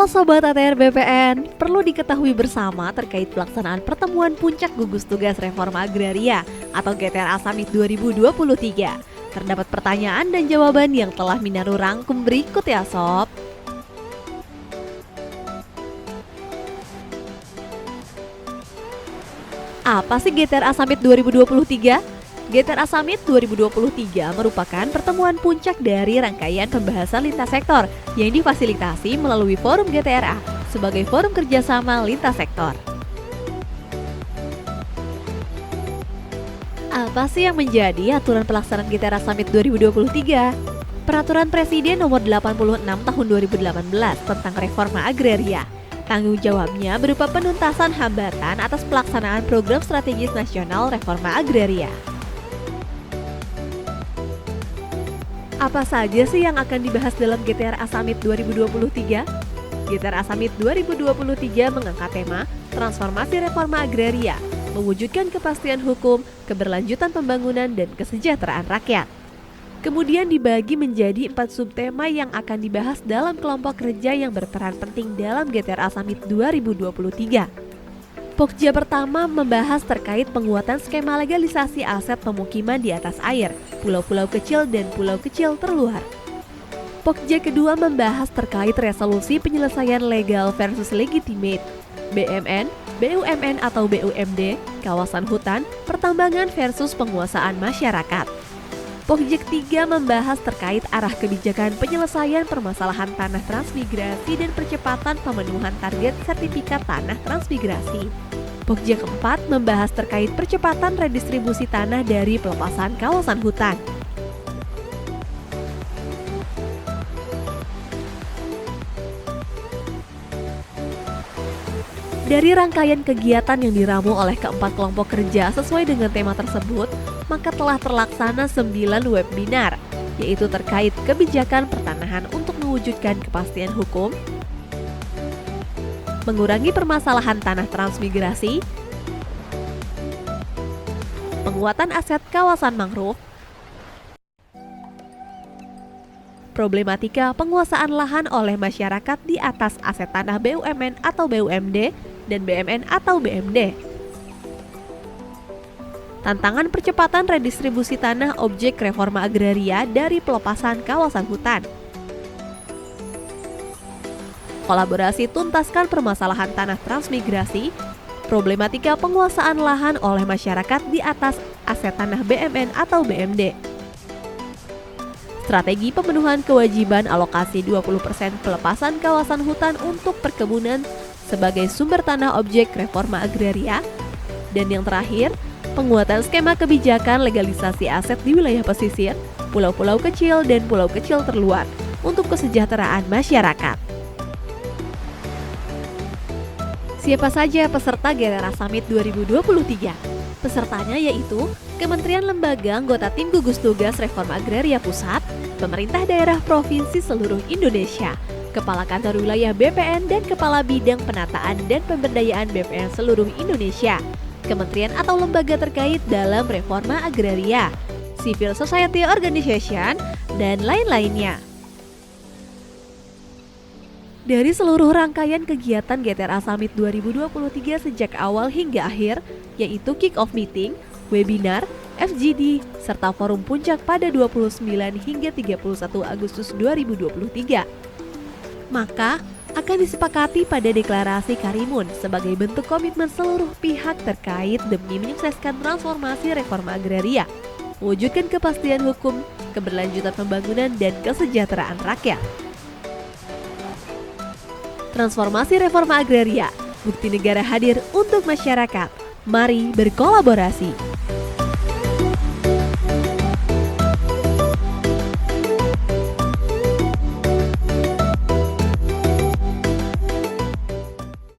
Halo Sobat ATR BPN, perlu diketahui bersama terkait pelaksanaan pertemuan puncak gugus tugas reforma agraria atau GTRA Summit 2023. Terdapat pertanyaan dan jawaban yang telah Minaru rangkum berikut ya Sob. Apa sih GTRA Summit 2023? GTRA Summit 2023 merupakan pertemuan puncak dari rangkaian pembahasan lintas sektor yang difasilitasi melalui Forum GTRA sebagai forum kerjasama lintas sektor. Apa sih yang menjadi aturan pelaksanaan GTRA Summit 2023? Peraturan Presiden Nomor 86 Tahun 2018 tentang Reforma Agraria. Tanggung jawabnya berupa penuntasan hambatan atas pelaksanaan program strategis nasional reforma agraria. Apa saja sih yang akan dibahas dalam GTRA Summit 2023? GTRA Summit 2023 mengangkat tema Transformasi Reforma Agraria, mewujudkan kepastian hukum, keberlanjutan pembangunan, dan kesejahteraan rakyat. Kemudian dibagi menjadi 4 subtema yang akan dibahas dalam kelompok kerja yang berperan penting dalam GTRA Summit 2023. Pokja pertama membahas terkait penguatan skema legalisasi aset pemukiman di atas air, pulau-pulau kecil dan pulau kecil terluar. Pokja kedua membahas terkait resolusi penyelesaian legal versus legitimate, BMN, BUMN atau BUMD, kawasan hutan, pertambangan versus penguasaan masyarakat. Pokja ketiga membahas terkait arah kebijakan penyelesaian permasalahan tanah transmigrasi dan percepatan pemenuhan target sertifikat tanah transmigrasi. Pokja keempat membahas terkait percepatan redistribusi tanah dari pelepasan kawasan hutan. Dari rangkaian kegiatan yang diramu oleh keempat kelompok kerja sesuai dengan tema tersebut, maka telah terlaksana 9 webinar, yaitu terkait kebijakan pertanahan untuk mewujudkan kepastian hukum, mengurangi permasalahan tanah transmigrasi, penguatan aset kawasan mangrove, problematika penguasaan lahan oleh masyarakat di atas aset tanah BUMN atau BUMD dan BMN atau BMD. Tantangan percepatan redistribusi tanah objek reforma agraria dari pelepasan kawasan hutan. Kolaborasi tuntaskan permasalahan tanah transmigrasi, problematika penguasaan lahan oleh masyarakat di atas aset tanah BMN atau BMD. Strategi pemenuhan kewajiban alokasi 20% pelepasan kawasan hutan untuk perkebunan sebagai sumber tanah objek reforma agraria. Dan yang terakhir, penguatan skema kebijakan legalisasi aset di wilayah pesisir, pulau-pulau kecil dan pulau kecil terluar untuk kesejahteraan masyarakat. Siapa saja peserta GTRA Summit 2023? Pesertanya yaitu Kementerian Lembaga anggota Tim Gugus Tugas Reforma Agraria Pusat, pemerintah daerah provinsi seluruh Indonesia, Kepala Kantor Wilayah BPN dan Kepala Bidang Penataan dan Pemberdayaan BPN seluruh Indonesia, kementerian atau lembaga terkait dalam reforma agraria, civil society organization, dan lain-lainnya. Dari seluruh rangkaian kegiatan GTRA Summit 2023 sejak awal hingga akhir, yaitu kick-off meeting, webinar, FGD, serta forum puncak pada 29 hingga 31 Agustus 2023. Maka, akan disepakati pada deklarasi Karimun sebagai bentuk komitmen seluruh pihak terkait demi menyukseskan transformasi reforma agraria, mewujudkan kepastian hukum, keberlanjutan pembangunan, dan kesejahteraan rakyat. Transformasi reforma agraria, bukti negara hadir untuk masyarakat. Mari berkolaborasi.